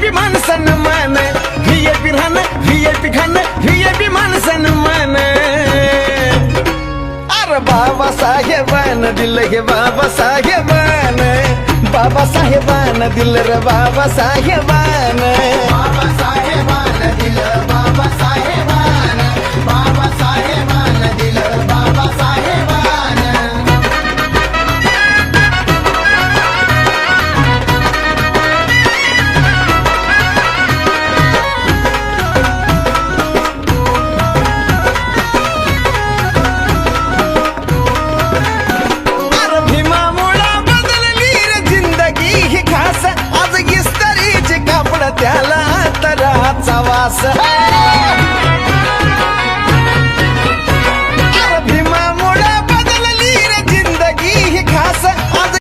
VIP माणसन मान VIP राहणं VIP खाणं व्हीआयपी माणसन मान अरे बाबासाहेबान दिलं हे बाबासाहेबान बाबासाहेबान दिलं रे बाबासाहेबान बाबासाहेबान दिलं बाबासाहेबान बाबासाहेबान दिलं बाबासाहेबान अरे भीमामुळं बदलली रे जिंदगी ही खास आज इस्त्रीचे कापड त्याला तराचा वास